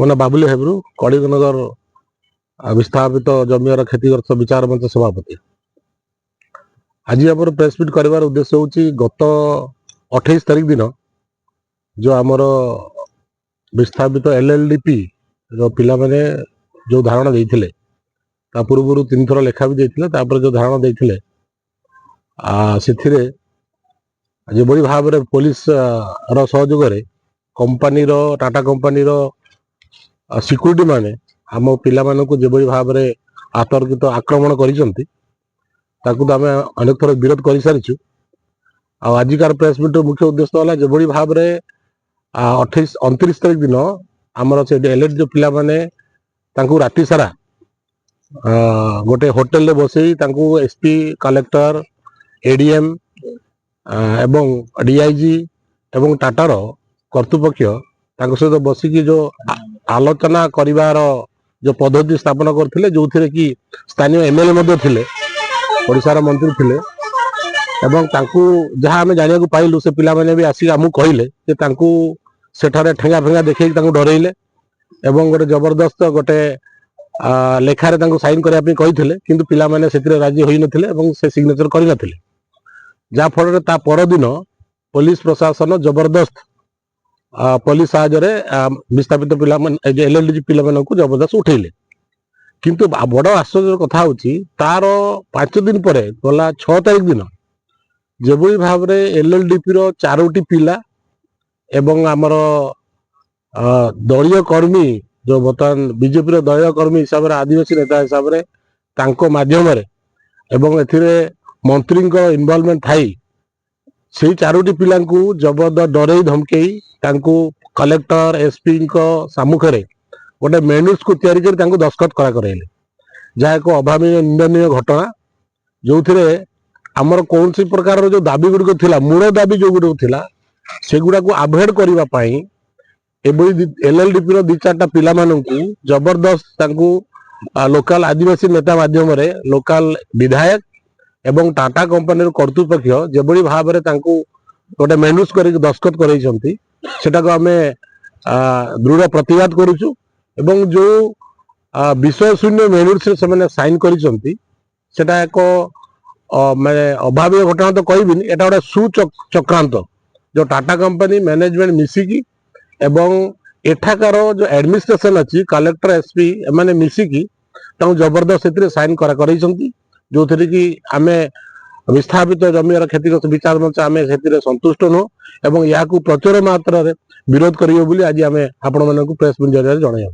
ମୋ ନାଁ ବାବୁଲି ହେବ୍ରୁ କଳିଙ୍ଗନଗର विस्थापित जमीर क्षतिग्रस्त विचार मंच सभापति। आज आम प्रेसमिट कर उद्देश्य हूँ गत 28 तारीख दिन जो आमर विस्थापित LLDP पिला माने जो धारणा देते पूर्व 3 थर लेखा भी देते जो धारणा देते से भाव में पुलिस सहयोग कंपानी टाटा कंपानी सिक्यूरिटी माने आम पिला मानक जो भाव में आतर्कित आक्रमण करें आम अनेक थर विरोध कर सारी। आजिकार प्रेसमिट मुख्य उद्देश्य है जो भाव में 29 तारीख दिन आमर से LLD जो पिला माने राति सारा गोटे होटेल रे बसई SP कलेक्टर ADM एवं DIG एवं टाटार कर्तृपक्ष सहित बसिकी जो आलोचना करिवार जो पद्धति स्थापन करते जो थे कि स्थानीय MLA थिले ओडिशार मंत्री थिले एवं जहाँ आम जाना पाइलु से पिला माने भी आसिक आमको कहले जे सेठारे ठेंगा फेंगा देखे डरइले एवं गोटे जबरदस्त गोटे लेखारे साइन करने कहते किंतु पिला माने से राजी होई नथिले एवं से सिग्नेचर करि नथिले जा फल ता परदिन पुलिस प्रशासन जबरदस्त पुलिस साहाय्य विस्थापित पिला LLD पिला मानक जबरदस्त उठेले किंतु बड़ आश्चर्य कथा होची तार 5 दिन पर गला 6 तारीख दिन जो भाव में LLDP रो 4टी पिला एवं आमर दलीय कर्मी जो बर्तमान बीजेपी दलीय कर्मी हिसाब से आदिवासी नेता हिसाब से माध्यम एवं एथिरे मंत्री इनवॉल्वमेंट थाई से 4टी पिला जबरदस्त डरई धमकई कलेक्टर SP सम्मुखें गोटे मेन्यूज को तैयारी कर दस्तखत कराइले जहाँ एक अभावी निंदनीय घटना जो थे आमर कौन सी प्रकार जो दाबी गुड़िक थिला मूल दाबी जो गुड़िक थिला सेगुड़ा को अवॉइड करने LLDP रो 2-4टा पिला मानकु जबरदस्त लोकल आदिवासी नेता माध्यम लोकल विधायक एवं टाटा कंपनी कर्तृपक्ष जो भाव में गोटे मेन्यूज कर दस्तखत करते आम दृढ़ प्रतिवाद करुचु एवं जो विषय शून्य मेन्यूज से साइन करा एक मैं अभावी घटना तो कहबी एटा गोटे सुचक्रांत जो टाटा कंपनी मैनेजमेंट मिसिकी एवं एठाकार जो एडमिनिस्ट्रेशन अच्छी कलेक्टर SP एमाने मिसिकी जबरदस्त से साइन करा जो थे कि आम विस्थापित जमीर क्षतिग्रस्त विचार मंच आम से संतुष्ट नुह एवं या प्रचुर मात्रा विरोध करियो बोली आज आम आपण मानक प्रेस मीडिया जणाई।